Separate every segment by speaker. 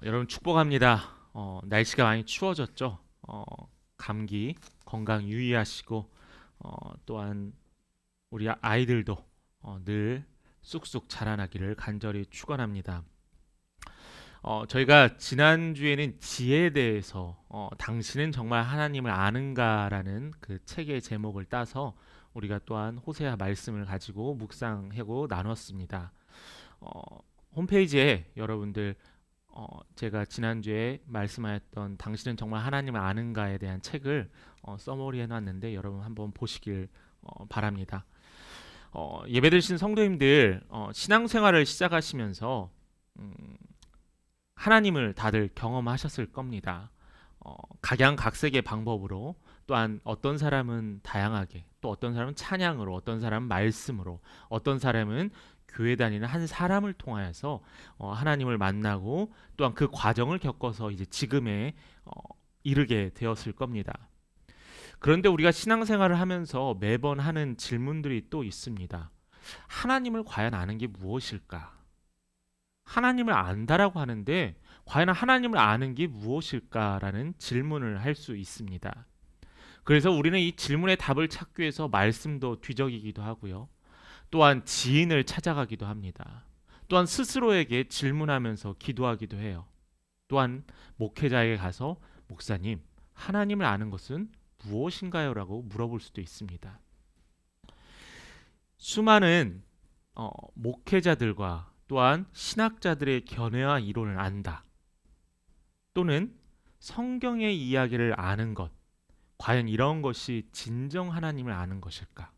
Speaker 1: 여러분 축복합니다. 날씨가 많이 추워졌죠. 감기 건강 유의하시고 또한 우리 아이들도 늘 쑥쑥 자라나기를 간절히 축원합니다. 저희가 지난주에는 지혜에 대해서 당신은 정말 하나님을 아는가라는 그 책의 제목을 따서 우리가 또한 호세아 말씀을 가지고 묵상하고 나눴습니다. 어, 홈페이지에 여러분들 제가 지난주에 말씀하였던 당신은 정말 하나님을 아는가에 대한 책을 써머리 해놨는데 여러분 한번 보시길 바랍니다. 예배드리신 성도님들 신앙생활을 시작하시면서 음, 하나님을 다들 경험하셨을 겁니다. 각양각색의 방법으로 또한 어떤 사람은 다양하게 또 어떤 사람은 찬양으로 어떤 사람은 말씀으로 어떤 사람은 교회 다니는 한 사람을 통하여서 하나님을 만나고 또한 그 과정을 겪어서 이제 지금에 이르게 되었을 겁니다. 그런데 우리가 신앙생활을 하면서 매번 하는 질문들이 또 있습니다. 하나님을 과연 아는 게 무엇일까? 하나님을 안다라고 하는데 과연 하나님을 아는 게 무엇일까라는 질문을 할 수 있습니다. 그래서 우리는 이 질문의 답을 찾기 위해서 말씀도 뒤적이기도 하고요. 또한 지인을 찾아가기도 합니다. 또한 스스로에게 질문하면서 기도하기도 해요. 또한 목회자에게 가서 목사님, 하나님을 아는 것은 무엇인가요? 라고 물어볼 수도 있습니다. 수많은 목회자들과 또한 신학자들의 견해와 이론을 안다. 또는 성경의 이야기를 아는 것. 과연 이런 것이 진정 하나님을 아는 것일까?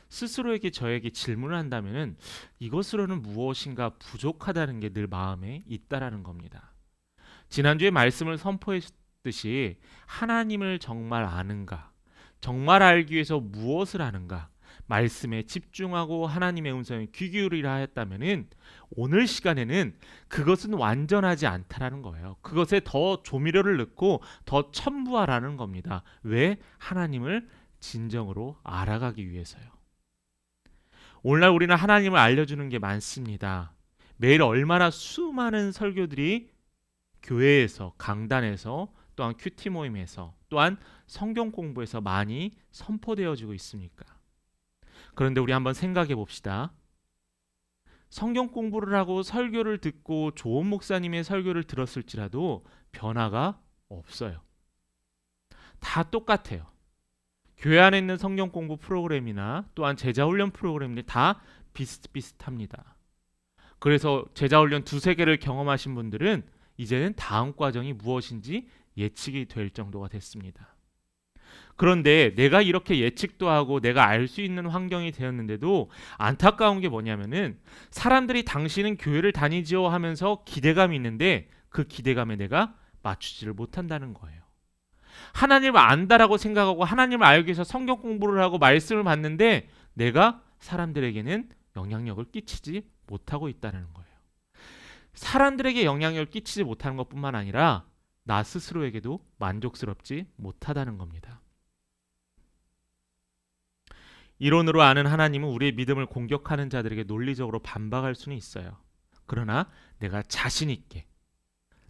Speaker 1: 스스로에게 저에게 질문을 한다면 이것으로는 무엇인가 부족하다는 게 늘 마음에 있다라는 겁니다. 지난주에 말씀을 선포했듯이 하나님을 정말 아는가? 정말 알기 위해서 무엇을 아는가? 말씀에 집중하고 하나님의 음성에 귀 기울이라 하였다면 오늘 시간에는 그것은 완전하지 않다라는 거예요. 그것에 더 조미료를 넣고 더 첨부하라는 겁니다. 왜? 하나님을 진정으로 알아가기 위해서요. 오늘날 우리는 하나님을 알려주는 게 많습니다. 매일 얼마나 수많은 설교들이 교회에서, 강단에서, 또한 큐티 모임에서, 또한 성경 공부에서 많이 선포되어지고 있습니까? 그런데 우리 한번 생각해 봅시다. 성경 공부를 하고 설교를 듣고 좋은 목사님의 설교를 들었을지라도 변화가 없어요. 다 똑같아요. 교회 안에 있는 성경 공부 프로그램이나 또한 제자 훈련 프로그램들이 다 비슷비슷합니다. 그래서 제자 훈련 두세 개를 경험하신 분들은 이제는 다음 과정이 무엇인지 예측이 될 정도가 됐습니다. 그런데 내가 이렇게 예측도 하고 내가 알 수 있는 환경이 되었는데도 안타까운 게 뭐냐면은 사람들이 당신은 교회를 다니지요 하면서 기대감이 있는데 그 기대감에 내가 맞추지를 못한다는 거예요. 하나님을 안다라고 생각하고 하나님을 알기 위해서 성경 공부를 하고 말씀을 받는데 내가 사람들에게는 영향력을 끼치지 못하고 있다는 거예요. 사람들에게 영향력을 끼치지 못하는 것뿐만 아니라 나 스스로에게도 만족스럽지 못하다는 겁니다. 이론으로 아는 하나님은 우리의 믿음을 공격하는 자들에게 논리적으로 반박할 수는 있어요. 그러나 내가 자신 있게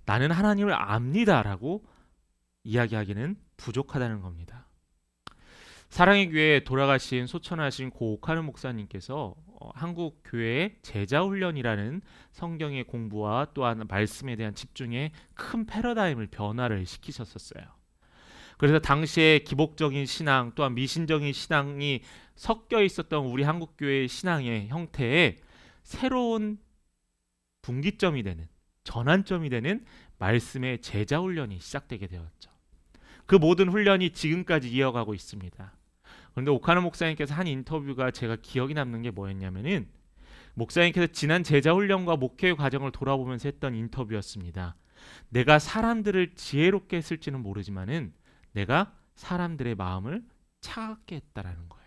Speaker 1: 나는 하나님을 압니다라고 이야기하기는 부족하다는 겁니다. 사랑의 교회에 돌아가신 소천하신 고 옥하는 목사님께서 한국 교회의 제자 훈련이라는 성경의 공부와 또한 말씀에 대한 집중에 큰 패러다임을 변화를 시키셨었어요. 그래서 당시에 기복적인 신앙 또한 미신적인 신앙이 섞여 있었던 우리 한국 교회의 신앙의 형태에 새로운 분기점이 되는 전환점이 되는 말씀의 제자 훈련이 시작되게 되었죠. 그 모든 훈련이 지금까지 이어가고 있습니다. 그런데 오카노 목사님께서 한 인터뷰가 제가 기억이 남는 게 뭐였냐면은 목사님께서 지난 제자 훈련과 목회 과정을 돌아보면서 했던 인터뷰였습니다. 내가 사람들을 지혜롭게 했을지는 모르지만은 내가 사람들의 마음을 차갑게 했다라는 거예요.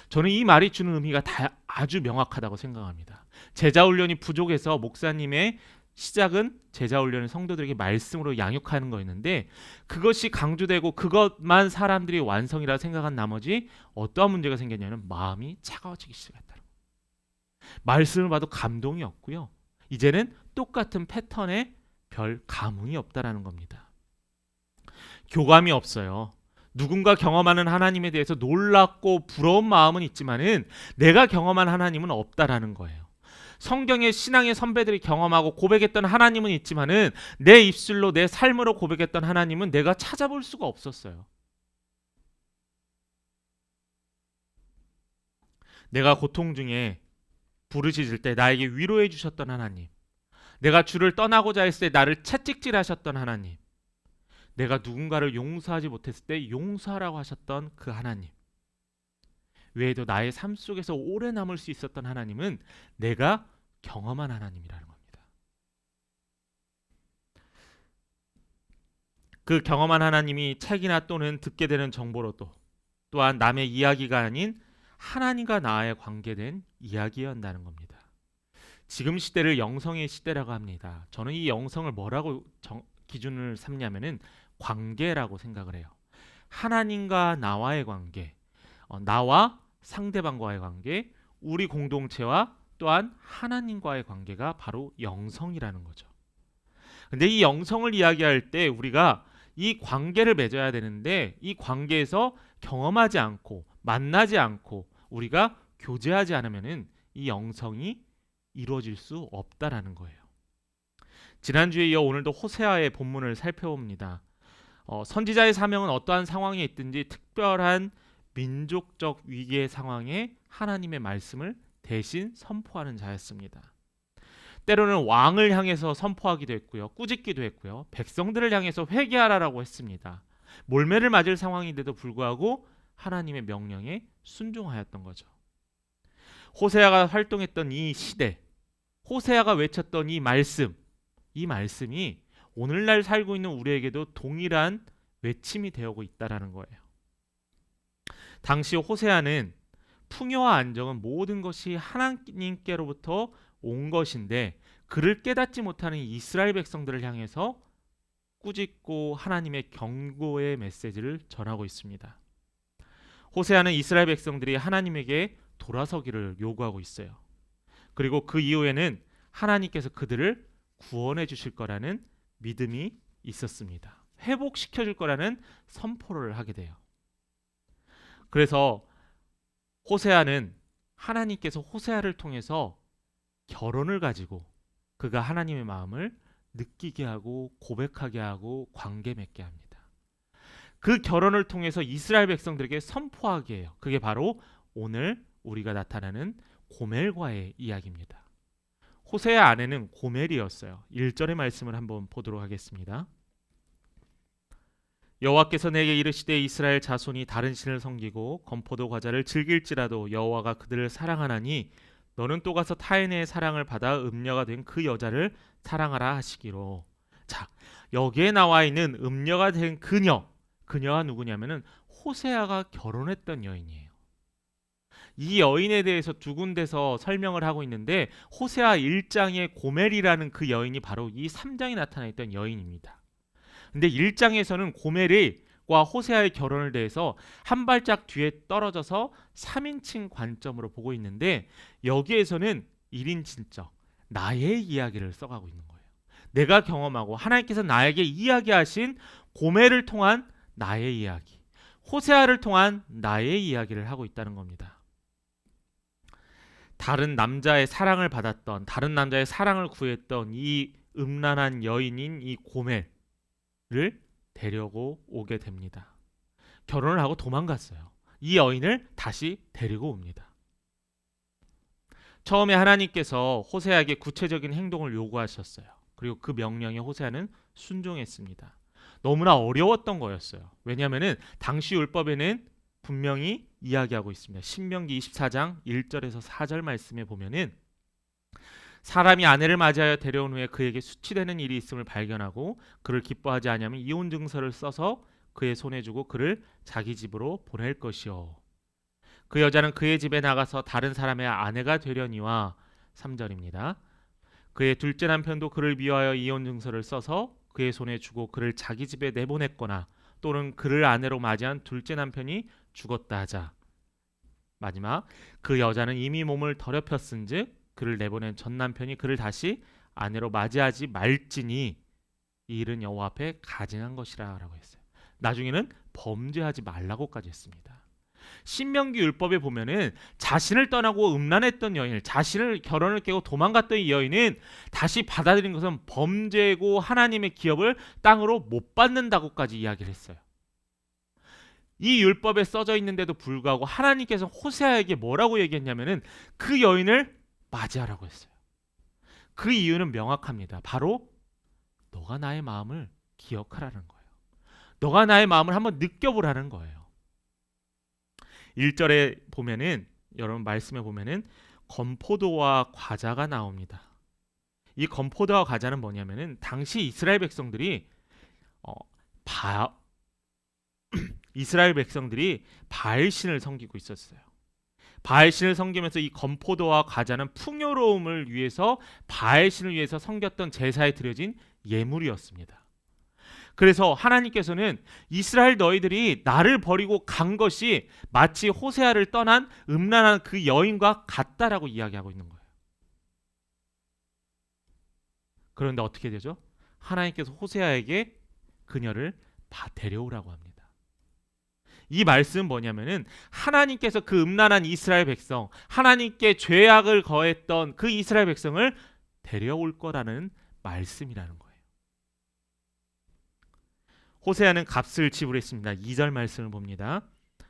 Speaker 1: 저는 이 말이 주는 의미가 아주 명확하다고 생각합니다. 제자 훈련이 부족해서 목사님의 시작은 제자 훈련을 성도들에게 말씀으로 양육하는 거였는데 그것이 강조되고 그것만 사람들이 완성이라 생각한 나머지 어떠한 문제가 생겼냐면 마음이 차가워지기 시작했다는 거예요. 말씀을 봐도 감동이 없고요. 이제는 똑같은 패턴의 별 감흥이 없다라는 겁니다. 교감이 없어요. 누군가 경험하는 하나님에 대해서 놀랍고 부러운 마음은 있지만은 내가 경험한 하나님은 없다라는 거예요. 성경의 신앙의 선배들이 경험하고 고백했던 하나님은 있지만은 내 입술로 내 삶으로 고백했던 하나님은 내가 찾아볼 수가 없었어요. 내가 고통 중에 부르짖을 때 나에게 위로해 주셨던 하나님, 내가 주를 떠나고자 했을 때 나를 채찍질하셨던 하나님, 내가 누군가를 용서하지 못했을 때 용서하라고 하셨던 그 하나님 외에도 나의 삶 속에서 오래 남을 수 있었던 하나님은 내가 경험한 하나님이라는 겁니다. 그 경험한 하나님이 책이나 또는 듣게 되는 정보로도 또한 남의 이야기가 아닌 하나님과 나의 관계된 이야기였다는 겁니다. 지금 시대를 영성의 시대라고 합니다. 저는 이 영성을 뭐라고 기준을 삼냐면은 관계라고 생각을 해요. 하나님과 나와의 관계, 나와 상대방과의 관계, 우리 공동체와 또한 하나님과의 관계가 바로 영성이라는 거죠. 근데 이 영성을 이야기할 때 우리가 이 관계를 맺어야 되는데 이 관계에서 경험하지 않고 만나지 않고 우리가 교제하지 않으면은 이 영성이 이루어질 수 없다라는 거예요. 지난주에 이어 오늘도 호세아의 본문을 살펴봅니다. 선지자의 사명은 어떠한 상황에 있든지 특별한 민족적 위기의 상황에 하나님의 말씀을 대신 선포하는 자였습니다. 때로는 왕을 향해서 선포하기도 했고요. 꾸짖기도 했고요. 백성들을 향해서 회개하라라고 했습니다. 몰매를 맞을 상황인데도 불구하고 하나님의 명령에 순종하였던 거죠. 호세아가 활동했던 이 시대, 호세아가 외쳤던 이 말씀이 오늘날 살고 있는 우리에게도 동일한 외침이 되어오고 있다라는 거예요. 당시 호세아는 풍요와 안정은 모든 것이 하나님께로부터 온 것인데 그를 깨닫지 못하는 이스라엘 백성들을 향해서 꾸짖고 하나님의 경고의 메시지를 전하고 있습니다. 호세아는 이스라엘 백성들이 하나님에게 돌아서기를 요구하고 있어요. 그리고 그 이후에는 하나님께서 그들을 구원해 주실 거라는 믿음이 있었습니다. 회복시켜 줄 거라는 선포를 하게 돼요. 그래서 호세아는 하나님께서 호세아를 통해서 결혼을 가지고 그가 하나님의 마음을 느끼게 하고 고백하게 하고 관계 맺게 합니다. 그 결혼을 통해서 이스라엘 백성들에게 선포하게 해요. 그게 바로 오늘 우리가 나타나는 고멜과의 이야기입니다. 호세아 아내는 고멜이었어요. 1절의 말씀을 한번 보도록 하겠습니다. 여호와께서 내게 이르시되 이스라엘 자손이 다른 신을 섬기고 건포도 과자를 즐길지라도 여호와가 그들을 사랑하나니 너는 또 가서 타인의 사랑을 받아 음녀가 된 그 여자를 사랑하라 하시기로. 자, 여기에 나와 있는 음녀가 된 그녀가 누구냐면은 호세아가 결혼했던 여인이에요. 이 여인에 대해서 두 군데서 설명을 하고 있는데 호세아 1장의 고멜이라는 그 여인이 바로 이 3장에 나타나 있던 여인입니다. 근데 1장에서는 고멜과 호세아의 결혼을 대해서 한 발짝 뒤에 떨어져서 3인칭 관점으로 보고 있는데 여기에서는 1인칭적 나의 이야기를 써가고 있는 거예요. 내가 경험하고 하나님께서 나에게 이야기하신 고멜을 통한 나의 이야기, 호세아를 통한 나의 이야기를 하고 있다는 겁니다. 다른 남자의 사랑을 받았던, 다른 남자의 사랑을 구했던 이 음란한 여인인 이 고멜을 데려고 오게 됩니다. 결혼을 하고 도망갔어요. 이 여인을 다시 데리고 옵니다. 처음에 하나님께서 호세아에게 구체적인 행동을 요구하셨어요. 그리고 그 명령에 호세아는 순종했습니다. 너무나 어려웠던 거였어요. 왜냐하면 당시 율법에는 분명히 이야기하고 있습니다. 신명기 24장 1절에서 4절 말씀에 보면은 사람이 아내를 맞이하여 데려온 후에 그에게 수치되는 일이 있음을 발견하고 그를 기뻐하지 아니하면 이혼 증서를 써서 그의 손에 주고 그를 자기 집으로 보낼 것이요. 그 여자는 그의 집에 나가서 다른 사람의 아내가 되려니와 3절입니다. 그의 둘째 남편도 그를 미워하여 이혼 증서를 써서 그의 손에 주고 그를 자기 집에 내보냈거나 또는 그를 아내로 맞이한 둘째 남편이 죽었다 하자. 마지막, 그 여자는 이미 몸을 더럽혔은즉 그를 내보낸 전 남편이 그를 다시 아내로 맞이하지 말지니 이 일은 여호와 앞에 가증한 것이라라고 했어요. 나중에는 범죄하지 말라고까지 했습니다. 신명기 율법에 보면은 자신을 떠나고 음란했던 여인, 자신을 결혼을 깨고 도망갔던 이 여인은 다시 받아들인 것은 범죄고 하나님의 기업을 땅으로 못 받는다고까지 이야기를 했어요. 이 율법에 써져 있는데도 불구하고 하나님께서 호세아에게 뭐라고 얘기했냐면은 그 여인을 맞이하라고 했어요. 그 이유는 명확합니다. 바로 너가 나의 마음을 기억하라는 거예요. 너가 나의 마음을 한번 느껴보라는 거예요. 1절에 보면은 여러분 말씀에 보면은 건포도와 과자가 나옵니다. 이 건포도와 과자는 뭐냐면은 당시 이스라엘 백성들이 이스라엘 백성들이 바알신을 섬기고 있었어요. 바알신을 섬기면서 이 건포도와 과자는 풍요로움을 위해서 바알신을 위해서 섬겼던 제사에 드려진 예물이었습니다. 그래서 하나님께서는 이스라엘 너희들이 나를 버리고 간 것이 마치 호세아를 떠난 음란한 그 여인과 같다라고 이야기하고 있는 거예요. 그런데 어떻게 되죠? 하나님께서 호세아에게 그녀를 데려오라고 합니다. 이 말씀은 뭐냐면은 하나님께서 그 음란한 이스라엘 백성, 하나님께 죄악을 거했던 그 이스라엘 백성을 데려올 거라는 말씀이라는 거예요. 호세아는 값을 지불했습니다. 2절 말씀을 봅니다.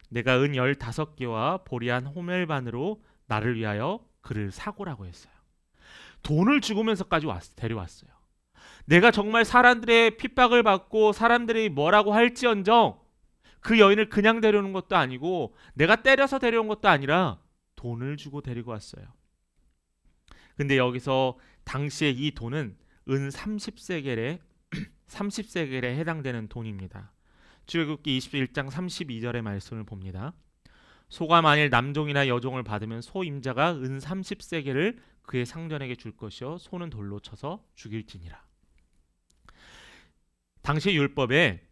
Speaker 1: 내가 은 15개와 보리한 호멜반으로 나를 위하여 그를 사고라고 했어요. 돈을 주고면서까지 데려왔어요. 내가 정말 사람들의 핍박을 받고 사람들이 뭐라고 할지언정 그 여인을 그냥 데려오는 것도 아니고 내가 때려서 데려온 것도 아니라 돈을 주고 데리고 왔어요. 근데 여기서 당시에 이 돈은 은 30세겔에 해당되는 돈입니다. 출애굽기 21장 32절의 말씀을 봅니다. 소가 만일 남종이나 여종을 받으면 소 임자가 은 30세겔을 그의 상전에게 줄 것이요 소는 돌로 쳐서 죽일지니라. 당시 율법에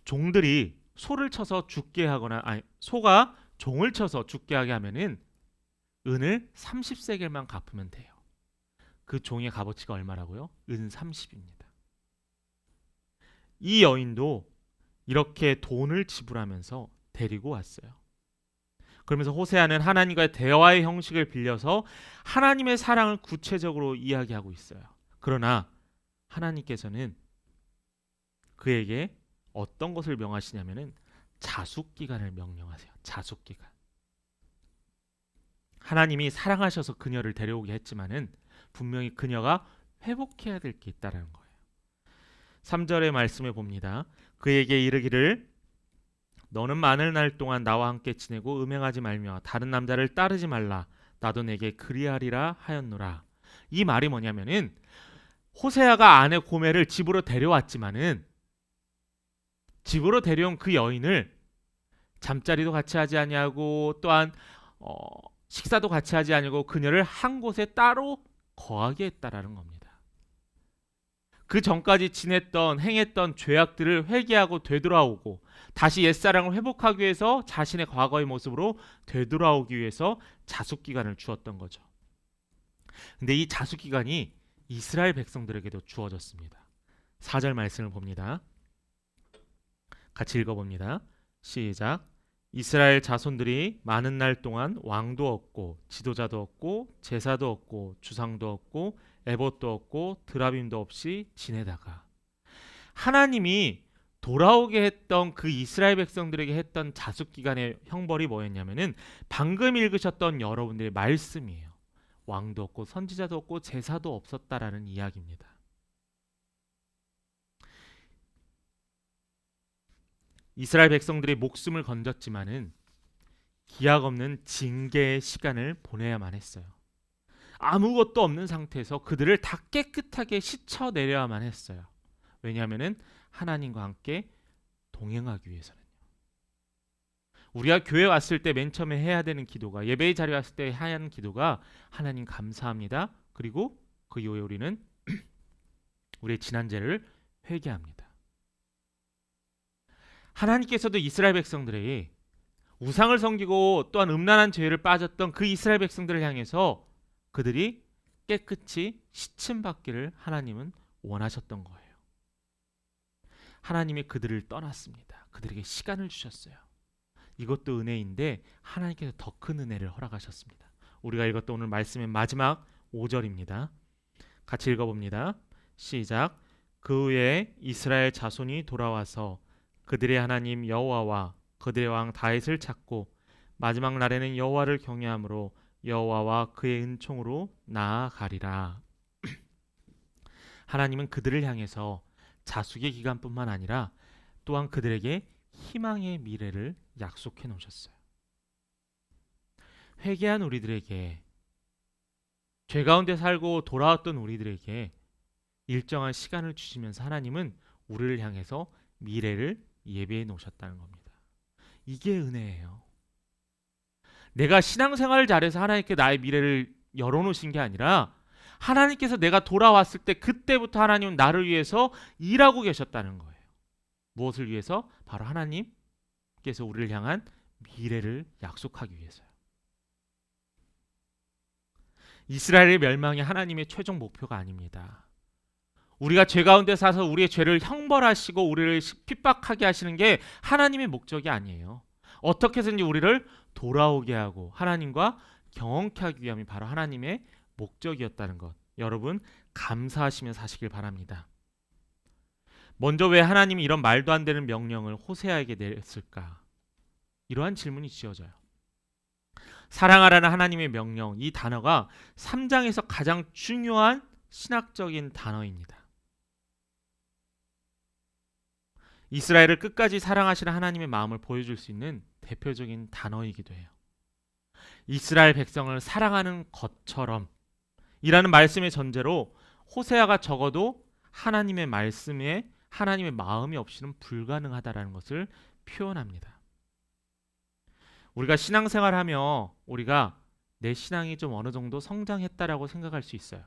Speaker 1: 종들이 소를 쳐서 죽게 하거나 소가 종을 쳐서 죽게 하게 하면은 은을 30세겔만 갚으면 돼요. 그 종의 값어치가 얼마라고요? 은 30입니다. 이 여인도 이렇게 돈을 지불하면서 데리고 왔어요. 그러면서 호세아는 하나님과의 대화의 형식을 빌려서 하나님의 사랑을 구체적으로 이야기하고 있어요. 그러나 하나님께서는 그에게 어떤 것을 명하시냐면은 자숙기간을 명령하세요. 자숙기간. 하나님이 사랑하셔서 그녀를 데려오게 했지만은 분명히 그녀가 회복해야 될 게 있다는 거예요. 3절의 말씀에 봅니다. 그에게 이르기를 너는 많은 날 동안 나와 함께 지내고 음행하지 말며 다른 남자를 따르지 말라. 나도 내게 그리하리라 하였노라. 이 말이 뭐냐면은 호세아가 아내 고멜을 집으로 데려왔지만은 집으로 데려온 그 여인을 잠자리도 같이 하지 아니하고 또한 식사도 같이 하지 아니하고 그녀를 한 곳에 따로 거하게 했다라는 겁니다. 그 전까지 행했던 죄악들을 회개하고 되돌아오고 다시 옛사랑을 회복하기 위해서 자신의 과거의 모습으로 되돌아오기 위해서 자숙기간을 주었던 거죠. 근데 이 자숙기간이 이스라엘 백성들에게도 주어졌습니다. 4절 말씀을 봅니다. 같이 읽어봅니다. 시작. 이스라엘 자손들이 많은 날 동안 왕도 없고 지도자도 없고 제사도 없고 주상도 없고 에봇도 없고 드라빔도 없이 지내다가 하나님이 돌아오게 했던 그 이스라엘 백성들에게 했던 자숙기간의 형벌이 뭐였냐면은 방금 읽으셨던 여러분들의 말씀이에요. 왕도 없고 선지자도 없고 제사도 없었다라는 이야기입니다. 이스라엘 백성들이 목숨을 건졌지만은 기약 없는 징계의 시간을 보내야만 했어요. 아무것도 없는 상태에서 그들을 다 깨끗하게 씻어내려야만 했어요. 왜냐하면은 하나님과 함께 동행하기 위해서는요. 우리가 교회 왔을 때 맨 처음에 해야 되는 기도가 예배의 자리에 왔을 때 해야 하는 기도가 하나님 감사합니다. 그리고 그 이후에 우리는 우리의 지난 죄를 회개합니다. 하나님께서도 이스라엘 백성들이 우상을 섬기고 또한 음란한 죄를 빠졌던 그 이스라엘 백성들을 향해서 그들이 깨끗이 씻음 받기를 하나님은 원하셨던 거예요. 하나님이 그들을 떠났습니다. 그들에게 시간을 주셨어요. 이것도 은혜인데 하나님께서 더 큰 은혜를 허락하셨습니다. 우리가 읽었던 오늘 말씀의 마지막 5절입니다. 같이 읽어봅니다. 시작. 그 후에 이스라엘 자손이 돌아와서 그들의 하나님 여호와와 그들의 왕 다윗을 찾고 마지막 날에는 여호와를 경외함으로 여호와와 그의 은총으로 나아가리라. 하나님은 그들을 향해서 자숙의 기간뿐만 아니라 또한 그들에게 희망의 미래를 약속해 놓으셨어요. 회개한 우리들에게, 죄 가운데 살고 돌아왔던 우리들에게 일정한 시간을 주시면서 하나님은 우리를 향해서 미래를 예비해 놓으셨다는 겁니다. 이게 은혜예요. 내가 신앙생활을 잘해서 하나님께 나의 미래를 열어놓으신 게 아니라 하나님께서 내가 돌아왔을 때 그때부터 하나님은 나를 위해서 일하고 계셨다는 거예요. 무엇을 위해서? 바로 하나님께서 우리를 향한 미래를 약속하기 위해서요. 이스라엘의 멸망이 하나님의 최종 목표가 아닙니다. 우리가 죄 가운데 사서 우리의 죄를 형벌하시고 우리를 핍박하게 하시는 게 하나님의 목적이 아니에요. 어떻게 해서든지 우리를 돌아오게 하고 하나님과 경험케 하기 위함이 바로 하나님의 목적이었다는 것, 여러분 감사하시며 사시길 바랍니다. 먼저 왜 하나님이 이런 말도 안 되는 명령을 호세아에게 내렸을까? 이러한 질문이 지어져요. 사랑하라는 하나님의 명령, 이 단어가 3장에서 가장 중요한 신학적인 단어입니다. 이스라엘을 끝까지 사랑하시는 하나님의 마음을 보여줄 수 있는 대표적인 단어이기도 해요. 이스라엘 백성을 사랑하는 것처럼 이라는 말씀의 전제로 호세아가 적어도 하나님의 말씀에 하나님의 마음이 없이는 불가능하다라는 것을 표현합니다. 우리가 신앙생활하며 우리가 내 신앙이 좀 어느 정도 성장했다라고 생각할 수 있어요.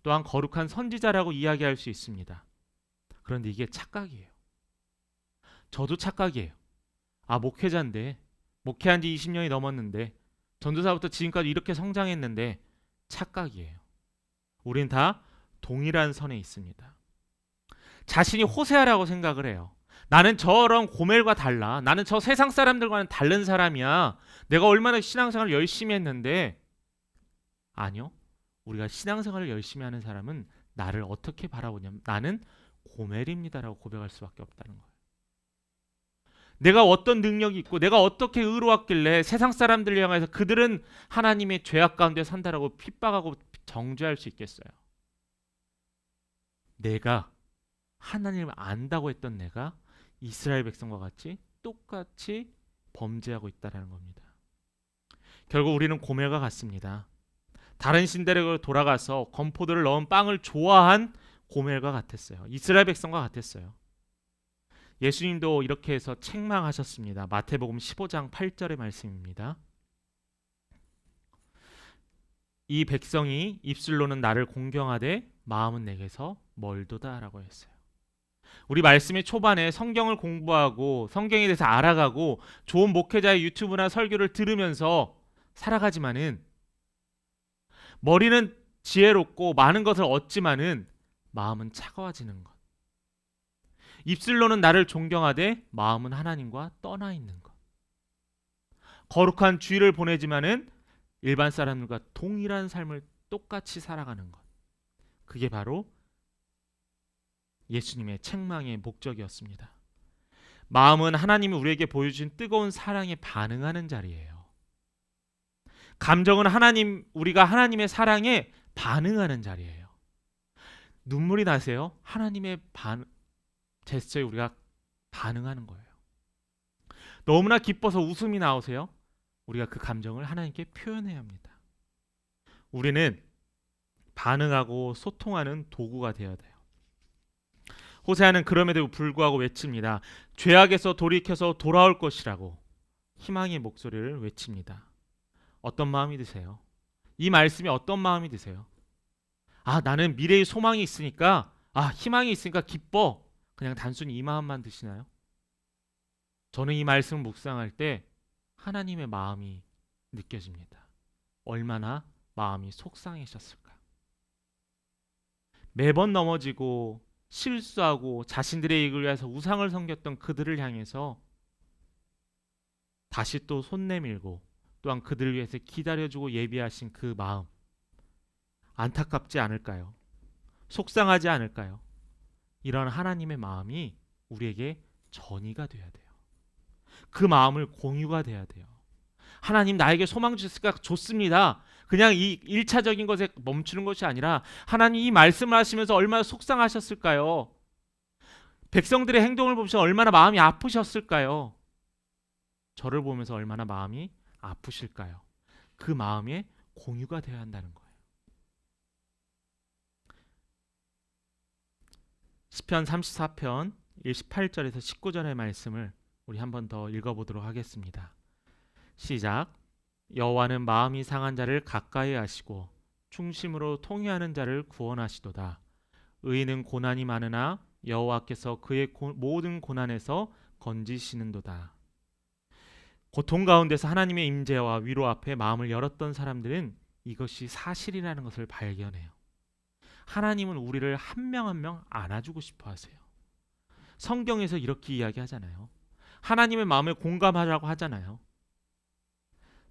Speaker 1: 또한 거룩한 선지자라고 이야기할 수 있습니다. 그런데 이게 착각이에요. 저도 착각이에요. 목회자인데, 목회한 지 20년이 넘었는데, 전도사부터 지금까지 이렇게 성장했는데 착각이에요. 우린 다 동일한 선에 있습니다. 자신이 호세아라고 생각을 해요. 나는 저런 고멜과 달라. 나는 저 세상 사람들과는 다른 사람이야. 내가 얼마나 신앙생활을 열심히 했는데. 아니요. 우리가 신앙생활을 열심히 하는 사람은 나를 어떻게 바라보냐면 나는 고멜입니다라고 고백할 수밖에 없다는 거예요. 내가 어떤 능력이 있고 내가 어떻게 의로웠길래 세상 사람들을 향해서 그들은 하나님의 죄악 가운데 산다라고 핍박하고 정죄할 수 있겠어요. 내가 하나님을 안다고 했던 내가 이스라엘 백성과 같이 똑같이 범죄하고 있다는 겁니다. 결국 우리는 고멜과 같습니다. 다른 신들에게 돌아가서 건포도를 넣은 빵을 좋아한 고멜과 같았어요. 이스라엘 백성과 같았어요. 예수님도 이렇게 해서 책망하셨습니다. 마태복음 15장 8절의 말씀입니다. 이 백성이 입술로는 나를 공경하되 마음은 내게서 멀도다라고 했어요. 우리 말씀의 초반에 성경을 공부하고 성경에 대해서 알아가고 좋은 목회자의 유튜브나 설교를 들으면서 살아가지만은 머리는 지혜롭고 많은 것을 얻지만은 마음은 차가워지는 것. 입술로는 나를 존경하되 마음은 하나님과 떠나 있는 것. 거룩한 주일을 보내지만은 일반 사람들과 동일한 삶을 똑같이 살아가는 것. 그게 바로 예수님의 책망의 목적이었습니다. 마음은 하나님이 우리에게 보여주신 뜨거운 사랑에 반응하는 자리예요. 감정은 우리가 하나님의 사랑에 반응하는 자리예요. 눈물이 나세요? 하나님의 제스처에 우리가 반응하는 거예요. 너무나 기뻐서 웃음이 나오세요? 우리가 그 감정을 하나님께 표현해야 합니다. 우리는 반응하고 소통하는 도구가 되어야 돼요. 호세아는 그럼에도 불구하고 외칩니다. 죄악에서 돌이켜서 돌아올 것이라고 희망의 목소리를 외칩니다. 어떤 마음이 드세요? 이 말씀이 어떤 마음이 드세요? 나는 미래의 소망이 있으니까 희망이 있으니까 기뻐. 그냥 단순히 이 마음만 드시나요? 저는 이 말씀을 묵상할 때 하나님의 마음이 느껴집니다. 얼마나 마음이 속상하셨을까. 매번 넘어지고 실수하고 자신들의 이익을 위해서 우상을 섬겼던 그들을 향해서 다시 또 손 내밀고 또한 그들을 위해서 기다려주고 예비하신 그 마음, 안타깝지 않을까요? 속상하지 않을까요? 이런 하나님의 마음이 우리에게 전이가 돼야 돼요. 그 마음을 공유가 돼야 돼요. 하나님 나에게 소망 주셨으니까 좋습니다. 그냥 이 1차적인 것에 멈추는 것이 아니라 하나님 이 말씀을 하시면서 얼마나 속상하셨을까요? 백성들의 행동을 보면서 얼마나 마음이 아프셨을까요? 저를 보면서 얼마나 마음이 아프실까요? 그 마음에 공유가 되어야 한다는 거예요. 시편 34편 18절에서 19절의 말씀을 우리 한 번 더 읽어보도록 하겠습니다. 시작. 여호와는 마음이 상한 자를 가까이 하시고 충심으로 통회하는 자를 구원하시도다. 의인은 고난이 많으나 여호와께서 그의 모든 고난에서 건지시는도다. 고통 가운데서 하나님의 임재와 위로 앞에 마음을 열었던 사람들은 이것이 사실이라는 것을 발견해요. 하나님은 우리를 한 명 한 명 안아주고 싶어 하세요. 성경에서 이렇게 이야기하잖아요. 하나님의 마음에 공감하라고 하잖아요.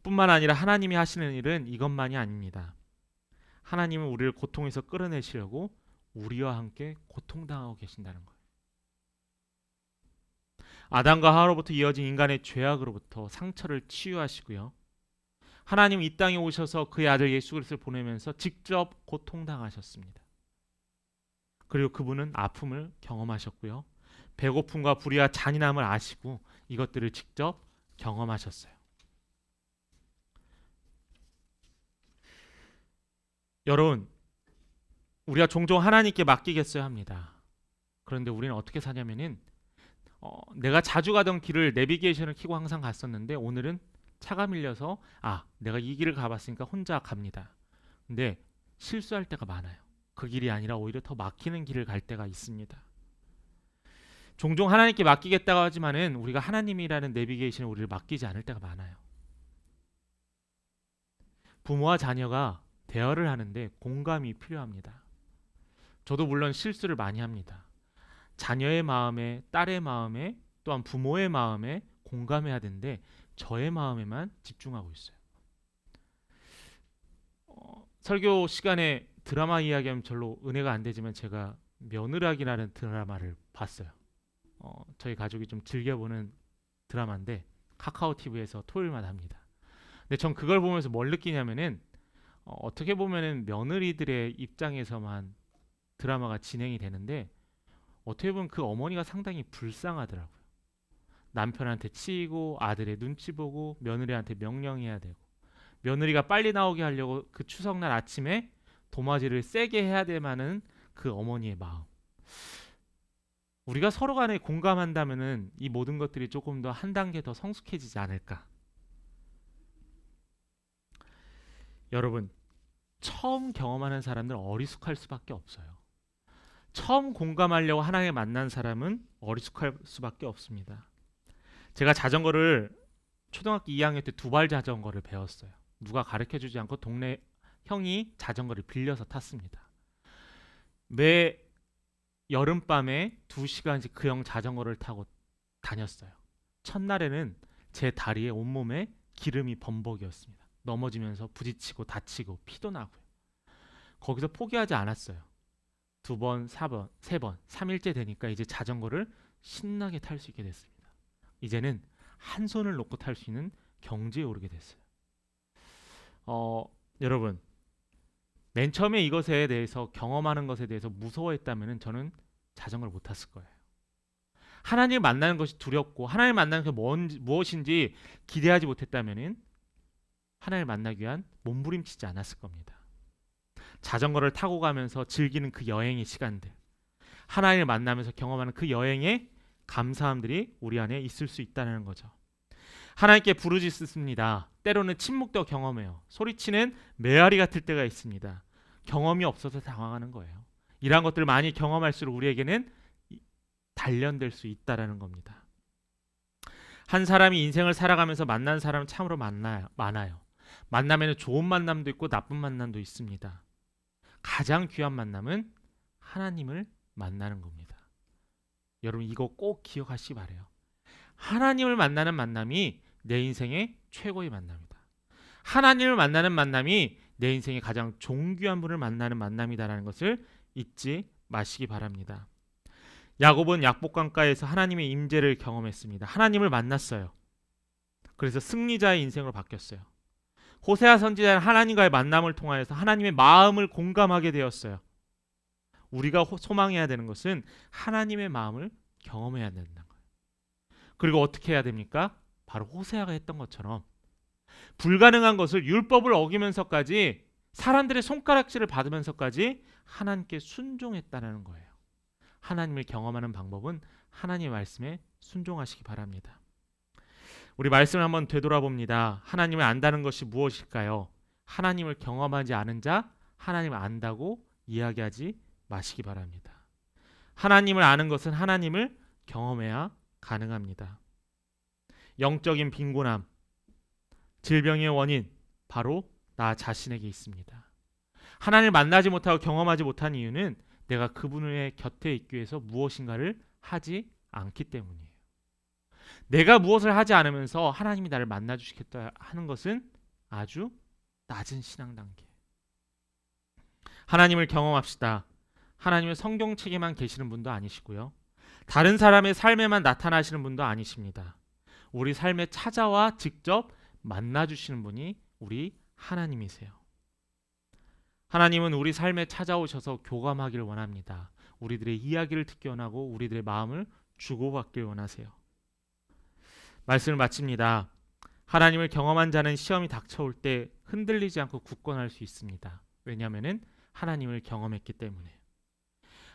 Speaker 1: 뿐만 아니라 하나님이 하시는 일은 이것만이 아닙니다. 하나님은 우리를 고통에서 끌어내시려고 우리와 함께 고통당하고 계신다는 거예요. 아담과 하와로부터 이어진 인간의 죄악으로부터 상처를 치유하시고요. 하나님 이 땅에 오셔서 그의 아들 예수 그리스도를 보내면서 직접 고통당하셨습니다. 그리고 그분은 아픔을 경험하셨고요. 배고픔과 불의와 잔인함을 아시고 이것들을 직접 경험하셨어요. 여러분, 우리가 종종 하나님께 맡기겠어야 합니다. 그런데 우리는 어떻게 사냐면은 내가 자주 가던 길을 내비게이션을 켜고 항상 갔었는데 오늘은 차가 밀려서 내가 이 길을 가봤으니까 혼자 갑니다. 근데 실수할 때가 많아요. 그 길이 아니라 오히려 더 막히는 길을 갈 때가 있습니다. 종종 하나님께 맡기겠다고 하지만은 우리가 하나님이라는 내비게이션을 우리를 맡기지 않을 때가 많아요. 부모와 자녀가 대화를 하는데 공감이 필요합니다. 저도 물론 실수를 많이 합니다. 자녀의 마음에, 딸의 마음에, 또한 부모의 마음에 공감해야 되는데 저의 마음에만 집중하고 있어요. 설교 시간에 드라마 이야기하면 별로 은혜가 안 되지만 제가 며느라기라는 드라마를 봤어요. 저희 가족이 좀 즐겨보는 드라마인데 카카오 TV에서 토요일마다 합니다. 근데 전 그걸 보면서 뭘 느끼냐면은 어떻게 보면은 며느리들의 입장에서만 드라마가 진행이 되는데 어떻게 보면 그 어머니가 상당히 불쌍하더라고요. 남편한테 치이고 아들의 눈치 보고 며느리한테 명령해야 되고 며느리가 빨리 나오게 하려고 그 추석날 아침에 도마지를 세게 해야 되마는 그 어머니의 마음. 우리가 서로 간에 공감한다면은 이 모든 것들이 조금 더 한 단계 더 성숙해지지 않을까. 여러분, 처음 경험하는 사람들은 어리숙할 수밖에 없어요. 처음 공감하려고 하나님을 만난 사람은 어리숙할 수밖에 없습니다. 제가 자전거를 초등학교 2학년 때 두발 자전거를 배웠어요. 누가 가르쳐주지 않고 동네 형이 자전거를 빌려서 탔습니다. 매 여름밤에 2시간씩 그 형 자전거를 타고 다녔어요. 첫날에는 제 다리에 온몸에 기름이 범벅이었습니다. 넘어지면서 부딪히고 다치고 피도 나고요. 거기서 포기하지 않았어요. 2번, 4번, 3번, 3일째 되니까 이제 자전거를 신나게 탈 수 있게 됐습니다. 이제는 한 손을 놓고 탈 수 있는 경지에 오르게 됐어요. 여러분, 맨 처음에 이것에 대해서 경험하는 것에 대해서 무서워했다면 저는 자전거를 못 탔을 거예요. 하나님을 만나는 것이 두렵고 하나님을 만나는 게 무엇인지 기대하지 못했다면 하나님을 만나기 위한 몸부림치지 않았을 겁니다. 자전거를 타고 가면서 즐기는 그 여행의 시간들, 하나님을 만나면서 경험하는 그 여행의 감사함들이 우리 안에 있을 수 있다는 거죠. 하나님께 부르짖습니다. 때로는 침묵도 경험해요. 소리치는 메아리 같을 때가 있습니다. 경험이 없어서 당황하는 거예요. 이러한 것들을 많이 경험할수록 우리에게는 단련될 수 있다라는 겁니다. 한 사람이 인생을 살아가면서 만난 사람은 참으로 많아요. 만나면 좋은 만남도 있고 나쁜 만남도 있습니다. 가장 귀한 만남은 하나님을 만나는 겁니다. 여러분 이거 꼭 기억하시기 바래요. 하나님을 만나는 만남이 내 인생의 최고의 만남이다. 하나님을 만나는 만남이 내 인생의 가장 존귀한 분을 만나는 만남이다라는 것을 잊지 마시기 바랍니다. 야곱은 약복강가에서 하나님의 임재를 경험했습니다. 하나님을 만났어요. 그래서 승리자의 인생으로 바뀌었어요. 호세아 선지자는 하나님과의 만남을 통하여서 하나님의 마음을 공감하게 되었어요. 우리가 소망해야 되는 것은 하나님의 마음을 경험해야 된다는 거예요. 그리고 어떻게 해야 됩니까? 바로 호세아가 했던 것처럼 불가능한 것을 율법을 어기면서까지 사람들의 손가락질을 받으면서까지 하나님께 순종했다는 거예요. 하나님을 경험하는 방법은 하나님의 말씀에 순종하시기 바랍니다. 우리 말씀을 한번 되돌아봅니다. 하나님을 안다는 것이 무엇일까요? 하나님을 경험하지 않은 자 하나님을 안다고 이야기하지 마시기 바랍니다. 하나님을 아는 것은 하나님을 경험해야 가능합니다. 영적인 빈곤함, 질병의 원인 바로 나 자신에게 있습니다. 하나님을 만나지 못하고 경험하지 못한 이유는 내가 그분의 곁에 있기 위해서 무엇인가를 하지 않기 때문이에요. 내가 무엇을 하지 않으면서 하나님이 나를 만나 주시겠다 하는 것은 아주 낮은 신앙 단계. 하나님을 경험합시다. 하나님은 성경책에만 계시는 분도 아니시고요. 다른 사람의 삶에만 나타나시는 분도 아니십니다. 우리 삶에 찾아와 직접 만나 주시는 분이 우리 하나님이세요. 하나님은 우리 삶에 찾아오셔서 교감하기를 원합니다. 우리들의 이야기를 듣기 원하고 우리들의 마음을 주고받길 원하세요. 말씀을 마칩니다. 하나님을 경험한 자는 시험이 닥쳐올 때 흔들리지 않고 굳건할 수 있습니다. 왜냐하면 하나님을 경험했기 때문에.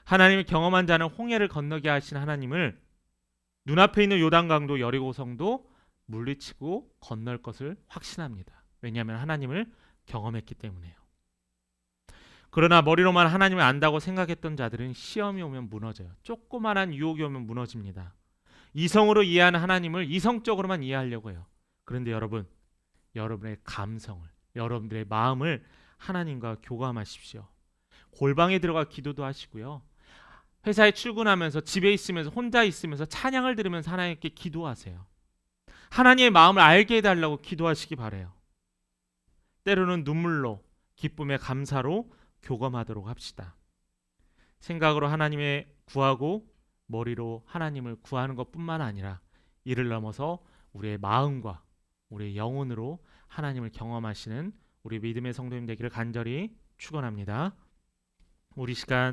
Speaker 1: 하나님을 경험한 자는 홍해를 건너게 하신 하나님을 눈앞에 있는 요단강도 여리고성도 물리치고 건널 것을 확신합니다. 왜냐하면 하나님을 경험했기 때문에요. 그러나 머리로만 하나님을 안다고 생각했던 자들은 시험이 오면 무너져요. 조그만한 유혹이 오면 무너집니다. 이성으로 이해하는 하나님을 이성적으로만 이해하려고 해요. 그런데 여러분, 여러분의 감성을, 여러분들의 마음을 하나님과 교감하십시오. 골방에 들어가 기도도 하시고요. 회사에 출근하면서 집에 있으면서 혼자 있으면서 찬양을 들으면서 하나님께 기도하세요. 하나님의 마음을 알게 해달라고 기도하시기 바라요. 때로는 눈물로, 기쁨의 감사로 교감하도록 합시다. 생각으로 하나님의 구하고 머리로 하나님을 구하는 것뿐만 아니라 이를 넘어서 우리의 마음과 우리의 영혼으로 하나님을 경험하시는 우리 믿음의 성도님 되기를 간절히 축원합니다. 우리 시간